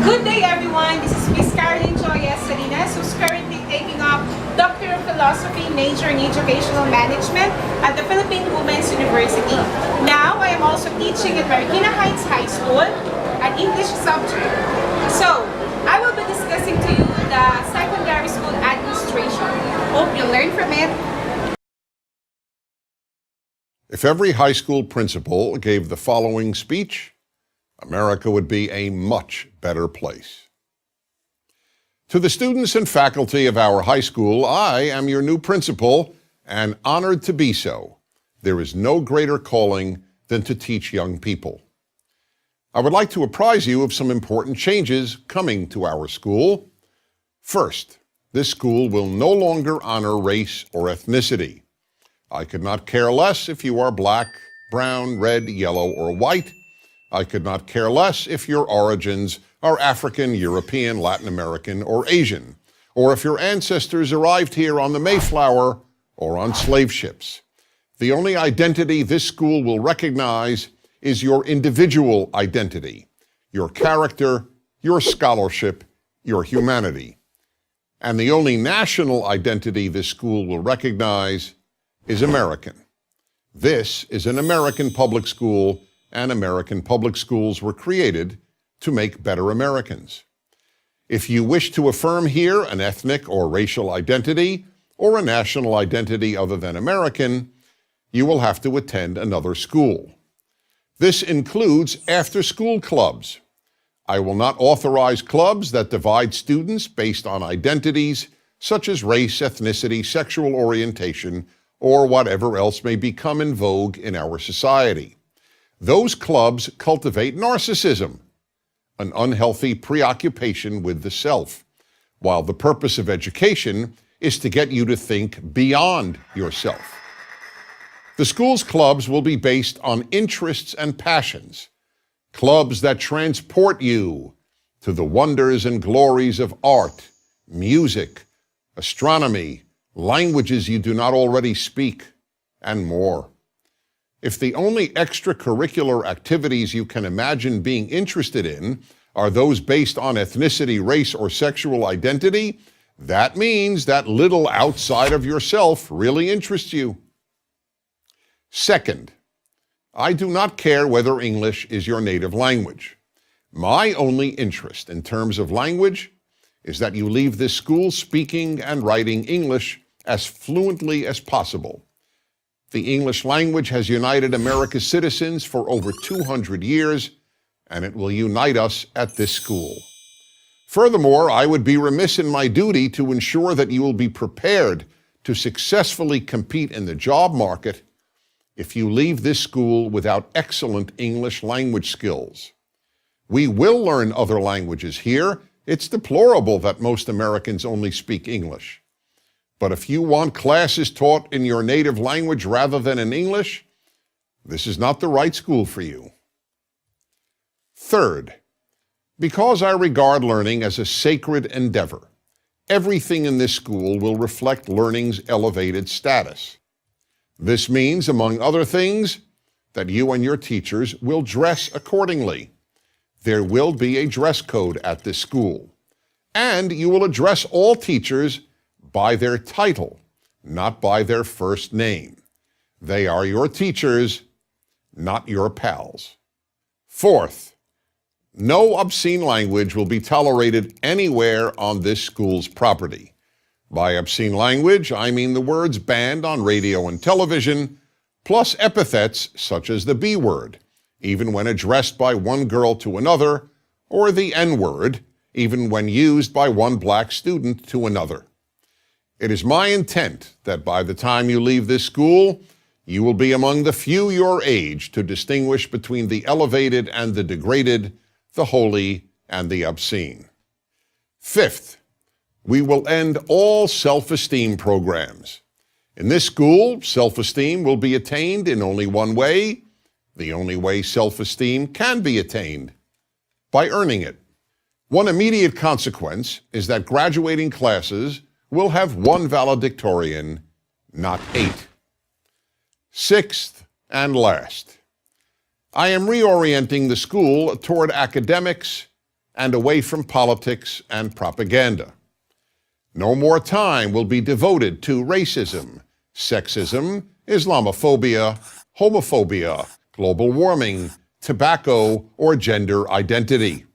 Good day, everyone. This is Miss Carolyn Joy S, Salinas, who's currently taking up Doctor of Philosophy major in Educational Management at the Philippine Women's University. Now, I am also teaching at Marikina Heights High School, an English subject. So, I will be discussing to you the secondary school administration. Hope you learn from it. If every high school principal gave the following speech, America would be a much better place. To the students and faculty of our high school, I am your new principal and honored to be so. There is no greater calling than to teach young people. I would like to apprise you of some important changes coming to our school. First, this school will no longer honor race or ethnicity. I could not care less if you are black, brown, red, yellow, or white. I could not care less if your origins are African, European, Latin American, or Asian, or if your ancestors arrived here on the Mayflower or on slave ships. The only identity this school will recognize is your individual identity, your character, your scholarship, your humanity. And the only national identity this school will recognize is American. This is an American public school, and American public schools were created to make better Americans. If you wish to affirm here an ethnic or racial identity or a national identity other than American, you will have to attend another school. This includes after-school clubs. I will not authorize clubs that divide students based on identities such as race, ethnicity, sexual orientation, or whatever else may become in vogue in our society. Those clubs cultivate narcissism, an unhealthy preoccupation with the self, while the purpose of education is to get you to think beyond yourself. The school's clubs will be based on interests and passions, clubs that transport you to the wonders and glories of art, music, astronomy, languages you do not already speak, and more. If the only extracurricular activities you can imagine being interested in are those based on ethnicity, race, or sexual identity, that means that little outside of yourself really interests you. Second, I do not care whether English is your native language. My only interest in terms of language is that you leave this school speaking and writing English as fluently as possible. The English language has united America's citizens for over 200 years, and it will unite us at this school. Furthermore, I would be remiss in my duty to ensure that you will be prepared to successfully compete in the job market if you leave this school without excellent English language skills. We will learn other languages here. It's deplorable that most Americans only speak English. But if you want classes taught in your native language rather than in English, this is not the right school for you. Third, because I regard learning as a sacred endeavor, everything in this school will reflect learning's elevated status. This means, among other things, that you and your teachers will dress accordingly. There will be a dress code at this school, and you will address all teachers by their title, not by their first name. They are your teachers, not your pals. Fourth, no obscene language will be tolerated anywhere on this school's property. By obscene language, I mean the words banned on radio and television, plus epithets such as the B word, even when addressed by one girl to another, or the N word, even when used by one black student to another. It is my intent that by the time you leave this school, you will be among the few your age to distinguish between the elevated and the degraded, the holy and the obscene. Fifth, we will end all self-esteem programs. In this school, self-esteem will be attained in only one way, the only way self-esteem can be attained, by earning it. One immediate consequence is that graduating classes will have one valedictorian, not 8. Sixth and last, I am reorienting the school toward academics and away from politics and propaganda. No more time will be devoted to racism, sexism, Islamophobia, homophobia, global warming, tobacco, or gender identity.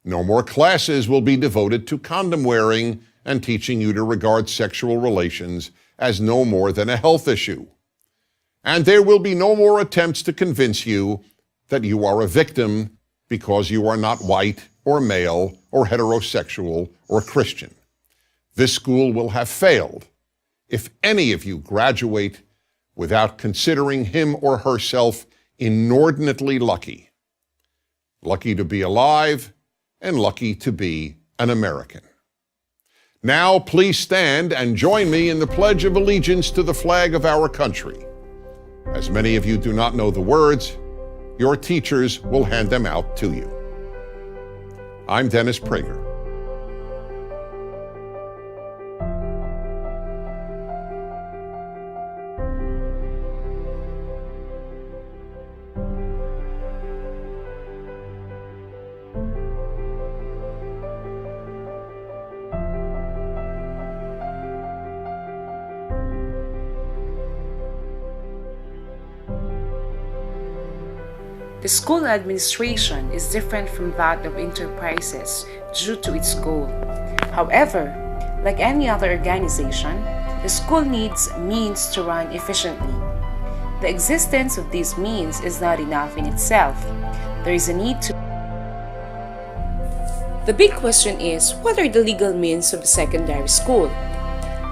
No more classes will be devoted to condom wearing and teaching you to regard sexual relations as no more than a health issue. And there will be no more attempts to convince you that you are a victim because you are not white or male or heterosexual or Christian. This school will have failed if any of you graduate without considering him or herself inordinately lucky. Lucky to be alive and lucky to be an American. Now, please stand and join me in the Pledge of Allegiance to the flag of our country. As many of you do not know the words, your teachers will hand them out to you. I'm Dennis Prager. The school administration is different from that of enterprises due to its goal. However, like any other organization, the school needs means to run efficiently. The existence of these means is not enough in itself. There is a need to. The big question is, what are the legal means of a secondary school?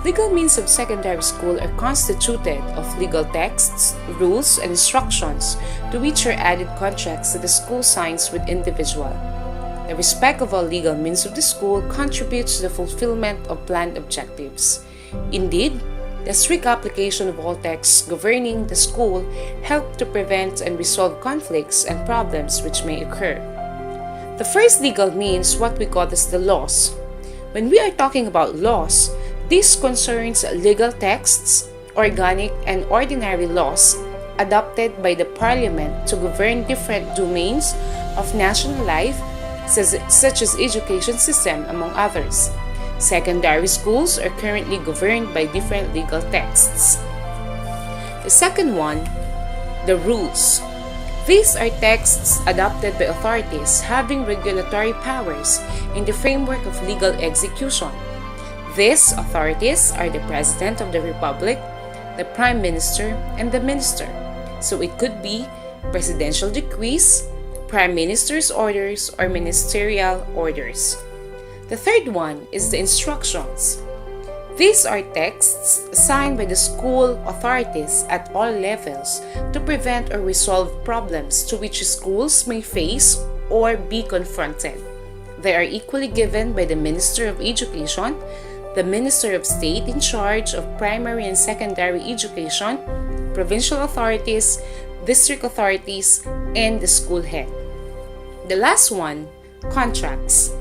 Legal means of secondary school are constituted of legal texts, rules, and instructions to which are added contracts that the school signs with individual. The respect of all legal means of the school contributes to the fulfillment of planned objectives. Indeed, the strict application of all texts governing the school help to prevent and resolve conflicts and problems which may occur. The first legal means what we call as the laws. When we are talking about laws, this concerns legal texts, organic and ordinary laws adopted by the Parliament to govern different domains of national life, such as education system, among others. Secondary schools are currently governed by different legal texts. The second one, the rules. These are texts adopted by authorities having regulatory powers in the framework of legal execution. These authorities are the President of the Republic, the Prime Minister, and the Minister. So it could be presidential decrees, Prime Minister's orders, or ministerial orders. The third one is the instructions. These are texts signed by the school authorities at all levels to prevent or resolve problems to which schools may face or be confronted. They are equally given by the Minister of Education, the Minister of State in charge of primary and secondary education, provincial authorities, district authorities, and the school head. The last one, contracts.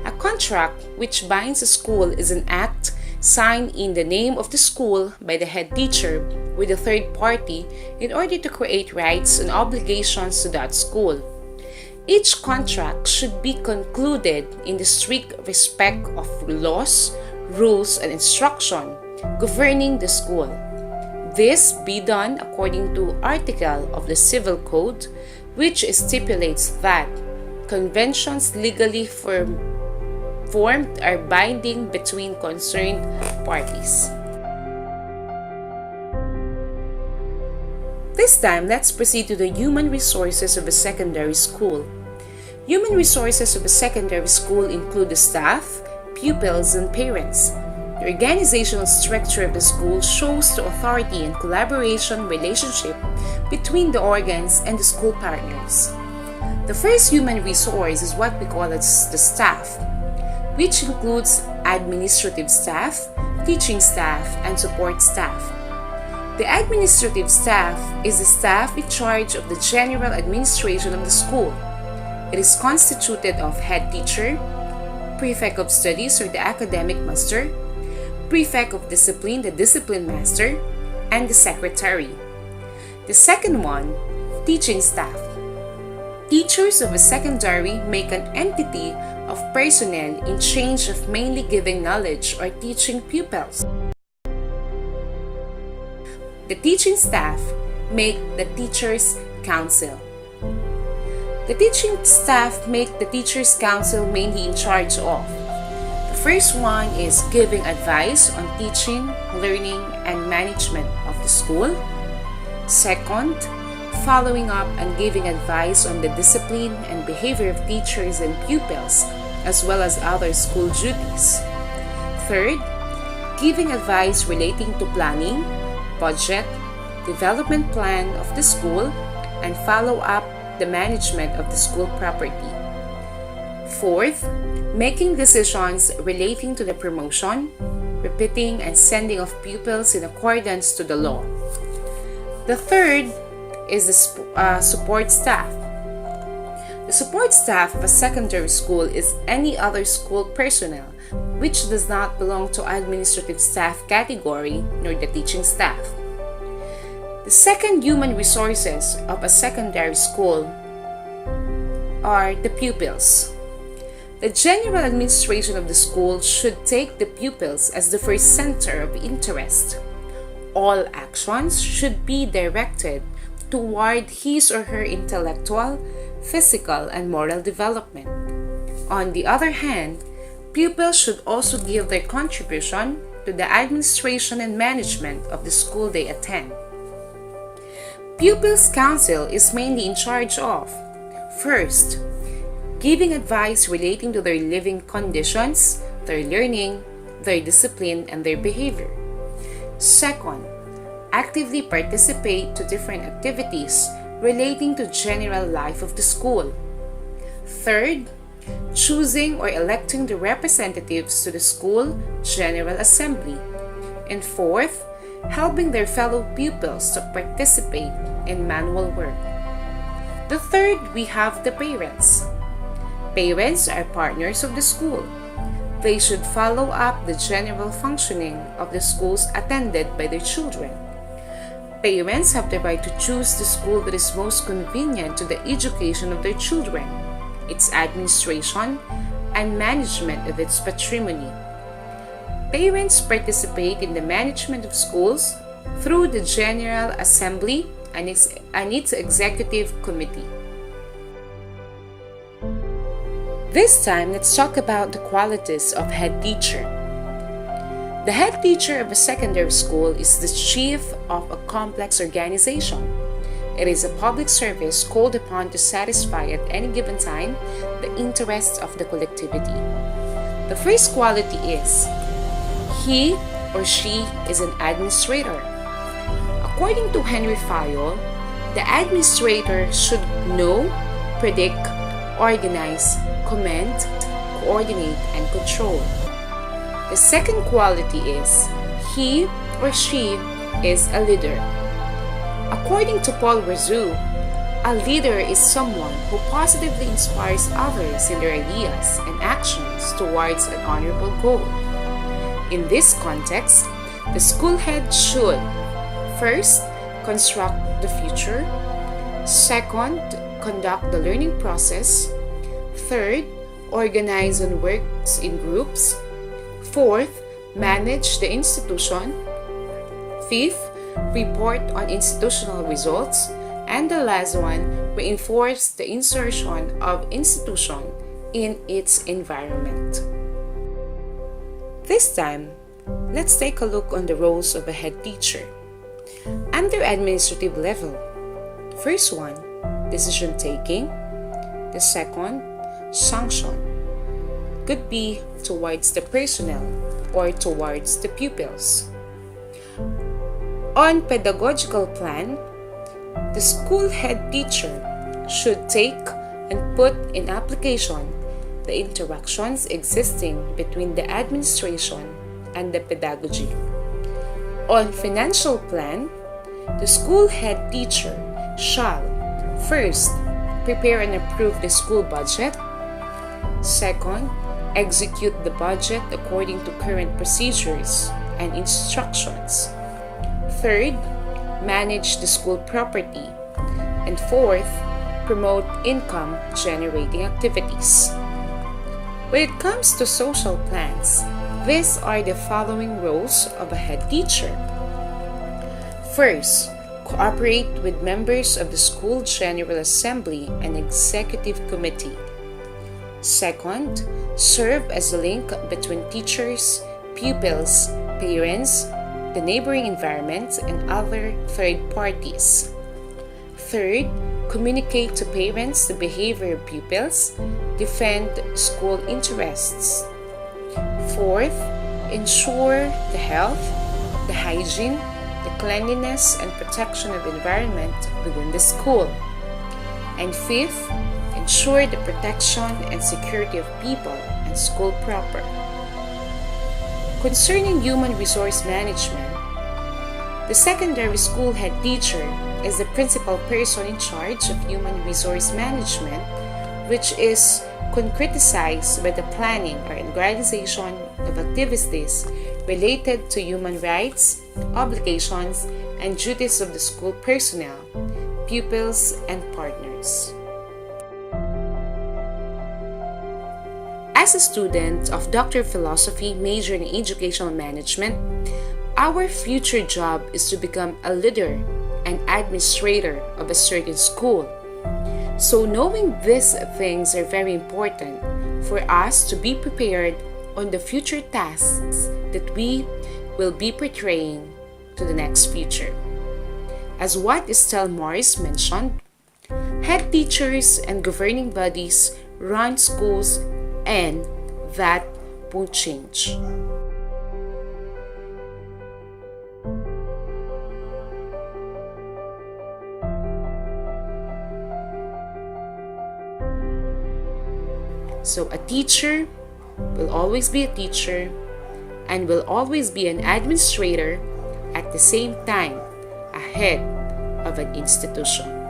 A contract which binds a school is an act signed in the name of the school by the head teacher with a third party in order to create rights and obligations to that school. Each contract should be concluded in the strict respect of laws, rules, and instruction governing the school. This be done according to article of the Civil Code, which stipulates that conventions legally formed are binding between concerned parties. This time, let's proceed to the human resources of a secondary school. Human resources of a secondary school include the staff, pupils, and parents. The organizational structure of the school shows the authority and collaboration relationship between the organs and the school partners. The first human resource is what we call as the staff, which includes administrative staff, teaching staff, and support staff. The administrative staff is the staff in charge of the general administration of the school. It is constituted of head teacher, prefect of studies or the academic master, prefect of discipline, the discipline master, and the secretary. The second one, teaching staff. Teachers of a secondary make an entity of personnel in charge of mainly giving knowledge or teaching pupils. The teaching staff make the teachers' council. The teaching staff make the teachers' council mainly in charge of: the first one is giving advice on teaching, learning, and management of the school. Second, following up and giving advice on the discipline and behavior of teachers and pupils, as well as other school duties. Third, giving advice relating to planning, budget, development plan of the school, and follow up the management of the school property. Fourth, making decisions relating to the promotion, repeating, and sending of pupils in accordance to the law. The third is the support staff. The support staff of a secondary school is any other school personnel which does not belong to administrative staff category nor the teaching staff. The second human resources of a secondary school are the pupils. The general administration of the school should take the pupils as the first center of interest. All actions should be directed toward his or her intellectual, physical, and moral development. On the other hand, pupils should also give their contribution to the administration and management of the school they attend. Pupils' Council is mainly in charge of: first, giving advice relating to their living conditions, their learning, their discipline, and their behavior. Second, actively participate to different activities relating to general life of the school. Third, choosing or electing the representatives to the school General Assembly. And fourth, helping their fellow pupils to participate in manual work. The third, we have the parents. Parents are partners of the school. They should follow up the general functioning of the schools attended by their children. Parents have the right to choose the school that is most convenient to the education of their children, its administration, and management of its patrimony. Parents participate in the management of schools through the General Assembly and its Executive Committee. This time, let's talk about the qualities of head teacher. The head teacher of a secondary school is the chief of a complex organization. It is a public service called upon to satisfy at any given time the interests of the collectivity. The first quality is: he or she is an administrator. According to Henry Fayol, the administrator should know, predict, organize, comment, coordinate, and control. The second quality is: he or she is a leader. According to Paul Razou, a leader is someone who positively inspires others in their ideas and actions towards an honorable goal. In this context, the school head should: first, construct the future; second, conduct the learning process; third, organize and works in groups; fourth, manage the institution; fifth, report on institutional results; and the last one, reinforce the insertion of institution in its environment. This time, let's take a look on the roles of a head teacher. Under administrative level, first one, decision taking; the second, sanction, could be towards the personnel or towards the pupils. On pedagogical plan, the school head teacher should take and put in application the interactions existing between the administration and the pedagogy. On financial plan, the school head teacher shall: first, prepare and approve the school budget; second, execute the budget according to current procedures and instructions; third, manage the school property; and fourth, promote income-generating activities. When it comes to social plans, these are the following roles of a head teacher. First, cooperate with members of the school General Assembly and Executive Committee. Second, serve as a link between teachers, pupils, parents, the neighboring environment, and other third parties. Third, communicate to parents the behavior of pupils, defend school interests. Fourth, ensure the health, the hygiene, the cleanliness, and protection of the environment within the school. And fifth, ensure the protection and security of people and school proper. Concerning human resource management, the secondary school head teacher is the principal person in charge of human resource management, which is concretized by the planning or organization of activities related to human rights, obligations, and duties of the school personnel, pupils, and partners. As a student of Doctor of Philosophy majoring in Educational Management, our future job is to become a leader and administrator of a certain school. So knowing these things are very important for us to be prepared on the future tasks that we will be portraying to the next future. As what Estelle Morris mentioned, head teachers and governing bodies run schools, and that won't change. So a teacher will always be a teacher and will always be an administrator at the same time, a head of an institution.